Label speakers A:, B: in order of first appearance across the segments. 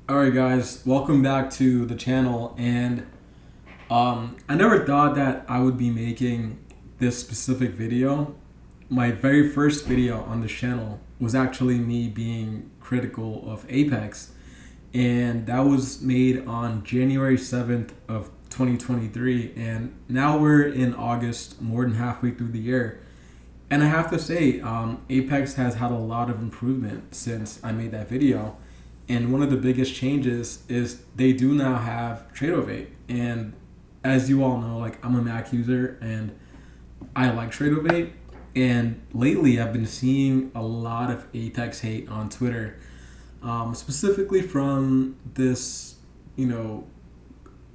A: Alright guys, welcome back to the channel, and I never thought that I would be making this specific video. My very first video on the channel was actually me being critical of Apex, and that was made on January 7th of 2023, and now we're in August, more than halfway through the year. And I have to say, Apex has had a lot of improvement since I made that video. And one of the biggest changes is they do now have trade ovate. And as you all know, like, I'm a Mac user and I like trade ovate. And lately I've been seeing a lot of Apex hate on Twitter, specifically from this, you know,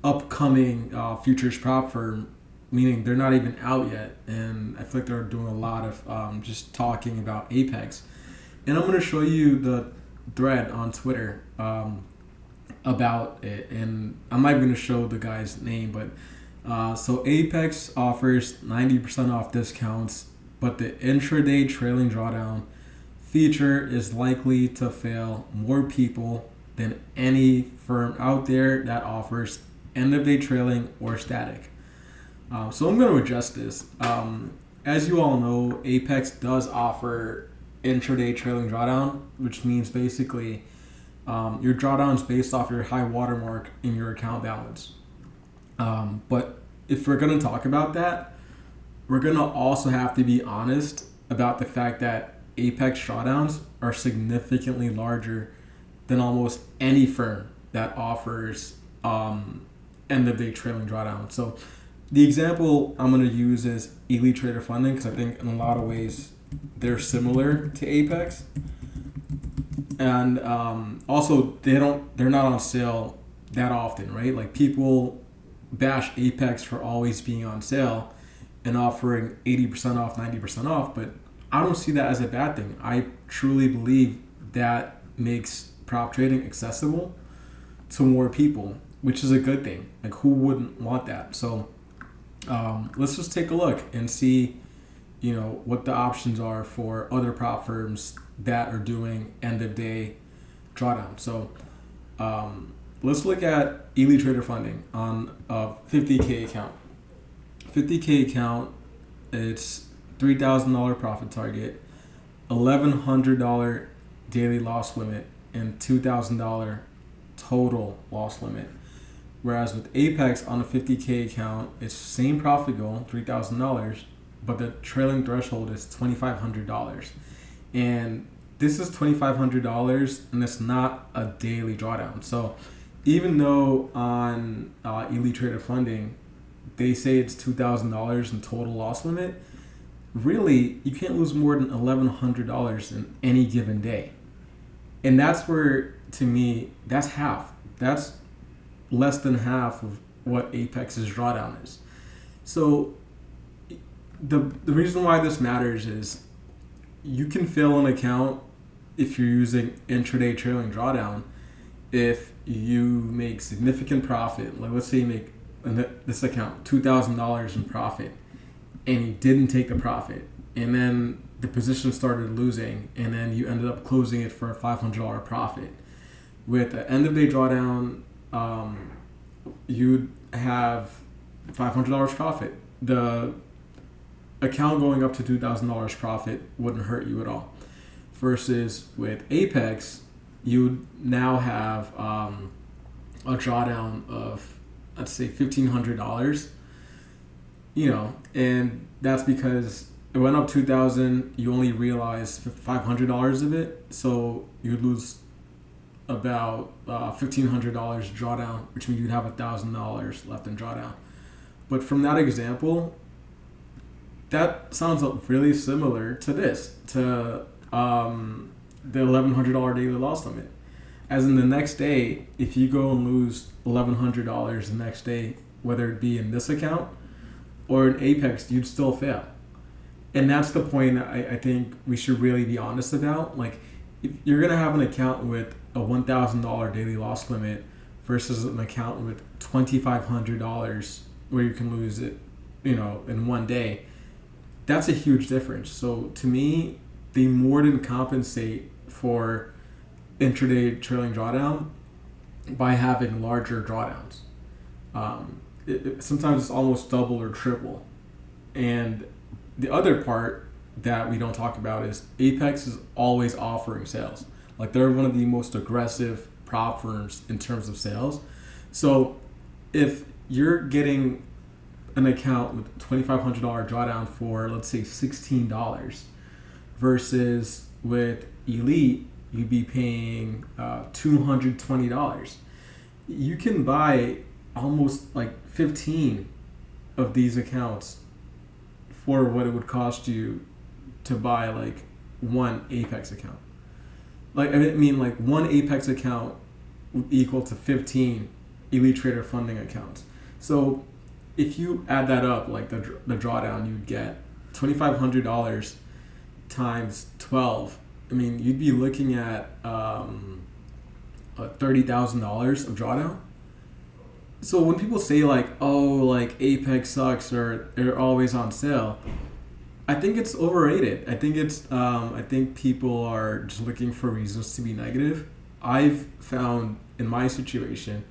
A: upcoming futures prop firm, meaning they're not even out yet. And I feel like they're doing a lot of just talking about Apex. And I'm going to show you the thread on Twitter about it, and I'm not even going to show the guy's name, but so Apex offers 90% off discounts, but the intraday trailing drawdown feature is likely to fail more people than any firm out there that offers end of day trailing or static. So I'm going to adjust this. As you all know, Apex does offer intraday trailing drawdown, which means basically your drawdown is based off your high watermark in your account balance. But if we're going to talk about that, we're going to also have to be honest about the fact that Apex drawdowns are significantly larger than almost any firm that offers end of day trailing drawdown. So the example I'm going to use is Elite Trader Funding, because I think in a lot of ways they're similar to Apex. And also they're not on sale that often, right? Like, people bash Apex for always being on sale and offering 80% off, 90% off, but I don't see that as a bad thing. I truly believe that makes prop trading accessible to more people, which is a good thing. Like, who wouldn't want that? So let's just take a look and see, you know, what the options are for other prop firms that are doing end of day drawdown. So let's look at Elite Trader Funding on a 50K account. 50K account, it's $3,000 profit target, $1,100 daily loss limit, and $2,000 total loss limit. Whereas with Apex on a 50K account, it's same profit goal, $3,000, but the trailing threshold is $2,500. And this is $2,500, and it's not a daily drawdown. So even though on Elite Trader Funding, they say it's $2,000 in total loss limit, really, you can't lose more than $1,100 in any given day. And that's where, to me, that's half. That's less than half of what Apex's drawdown is. So the reason why this matters is you can fail an account if you're using intraday trailing drawdown if you make significant profit. Like, let's say you make in this account $2,000 in profit, and you didn't take the profit, and then the position started losing, and then you ended up closing it for a $500 profit. With an end of day drawdown, you'd have $500 profit. The account going up to $2,000 profit wouldn't hurt you at all. Versus with Apex, you now have a drawdown of, let's say, $1,500. You know, and that's because it went up 2,000. You only realized $500 of it, so you'd lose about $1,500 drawdown, which means you'd have $1,000 left in drawdown. But from that example, that sounds really similar to this, to the $1,100 daily loss limit. As in, the next day, if you go and lose $1,100 the next day, whether it be in this account or in Apex, you'd still fail. And that's the point I think we should really be honest about. Like, if you're going to have an account with a $1,000 daily loss limit versus an account with $2,500 where you can lose it, you know, in one day, that's a huge difference. So to me, they more than compensate for intraday trailing drawdown by having larger drawdowns. Sometimes it's almost double or triple. And the other part that we don't talk about is Apex is always offering sales. Like they're one of the most aggressive prop firms in terms of sales. So if you're getting an account with $2,500 drawdown for, let's say, $16 versus with Elite, you'd be paying $220. You can buy almost like 15 of these accounts for what it would cost you to buy like one Apex account. Like, I mean, like one Apex account would equal to 15 Elite Trader funding accounts. So if you add that up, like the drawdown, you'd get $2,500 times 12. I mean, you'd be looking at $30,000 of drawdown. So when people say like, oh, like Apex sucks or they're always on sale, I think it's overrated. I think people are just looking for reasons to be negative. I've found in my situation,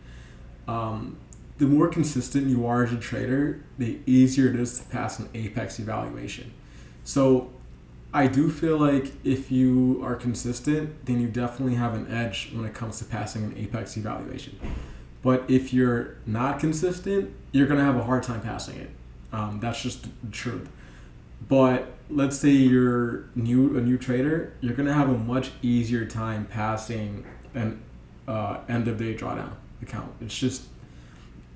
A: the more consistent you are as a trader, the easier it is to pass an Apex evaluation. So I do feel like if you are consistent, then you definitely have an edge when it comes to passing an Apex evaluation. But if you're not consistent, you're going to have a hard time passing it. That's just the truth. But let's say you're a new trader, you're going to have a much easier time passing an end of day drawdown account.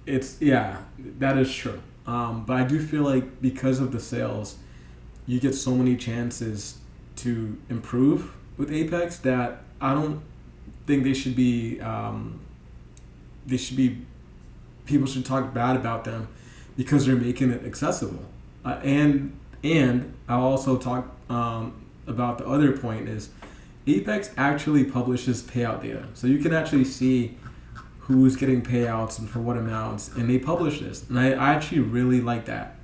A: That is true. But I do feel like because of the sales, you get so many chances to improve with Apex that I don't think people should talk bad about them because they're making it accessible. And I'll also talk about the other point is Apex actually publishes payout data. So you can actually see who's getting payouts and for what amounts, and they publish this. And I actually really like that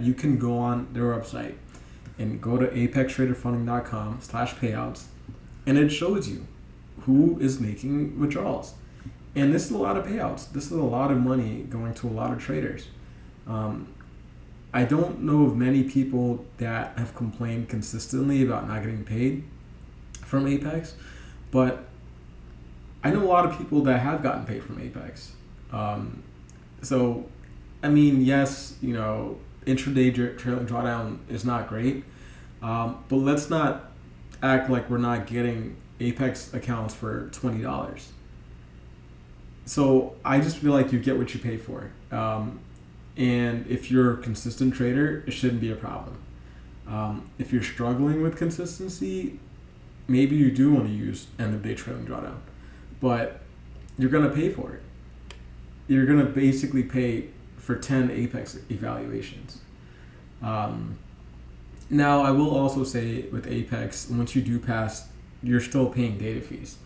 A: you can go on their website and go to apextraderfunding.com/payouts, and it shows you who is making withdrawals. And this is a lot of payouts. This is a lot of money going to a lot of traders. I don't know of many people that have complained consistently about not getting paid from Apex, but I know a lot of people that have gotten paid from Apex. So, I mean, yes, intraday trailing drawdown is not great, but let's not act like we're not getting Apex accounts for $20. So I just feel like you get what you pay for. And if you're a consistent trader, it shouldn't be a problem. If you're struggling with consistency, maybe you do want to use end of day trailing drawdown, but you're going to pay for it. You're going to basically pay for 10 Apex evaluations. Now, I will also say with Apex, once you do pass, you're still paying data fees.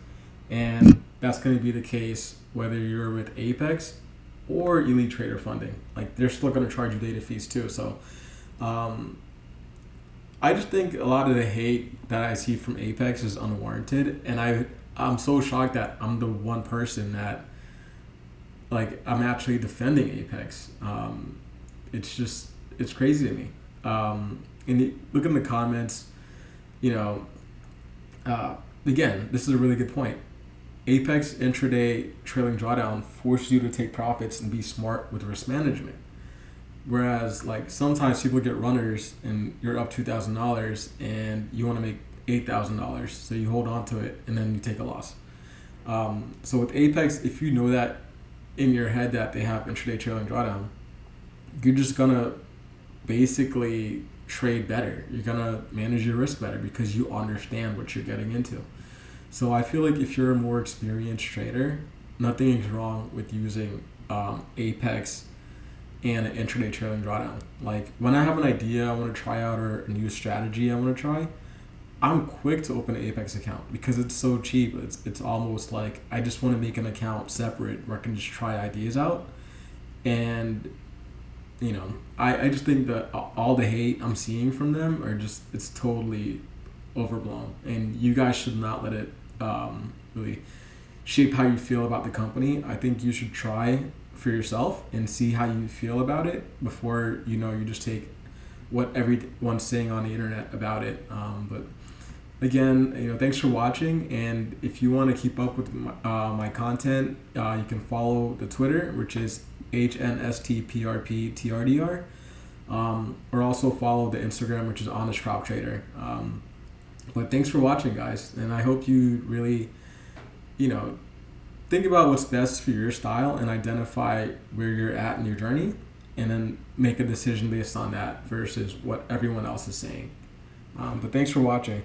A: And that's going to be the case whether you're with Apex or Elite Trader Funding. Like, they're still going to charge you data fees too. So I just think a lot of the hate that I see from Apex is unwarranted. And I'm so shocked that I'm the one person that, like, I'm actually defending Apex. It's crazy to me. And look in the comments, again, this is a really good point. Apex intraday trailing drawdown forces you to take profits and be smart with risk management. Whereas, like, sometimes people get runners and you're up $2,000 and you want to make $8,000, so you hold on to it and then you take a loss. So with Apex, if you know that in your head that they have intraday trailing drawdown, you're just gonna basically trade better. You're gonna manage your risk better because you understand what you're getting into. So I feel like if you're a more experienced trader, nothing is wrong with using Apex and an intraday trailing drawdown. Like, when I have an idea I want to try out or a new strategy I want to try, I'm quick to open an Apex account because it's so cheap. It's almost like I just want to make an account separate where I can just try ideas out. And I just think that all the hate I'm seeing from them it's totally overblown, and you guys should not let it really shape how you feel about the company. I think you should try for yourself and see how you feel about it before you just take what everyone's saying on the internet about it. But again, thanks for watching, and if you want to keep up with my content, you can follow the Twitter, which is HNSTPRPTRDR, or also follow the Instagram, which is Honest Prop Trader. But thanks for watching, guys, and I hope you really, think about what's best for your style and identify where you're at in your journey, and then make a decision based on that versus what everyone else is saying. But thanks for watching.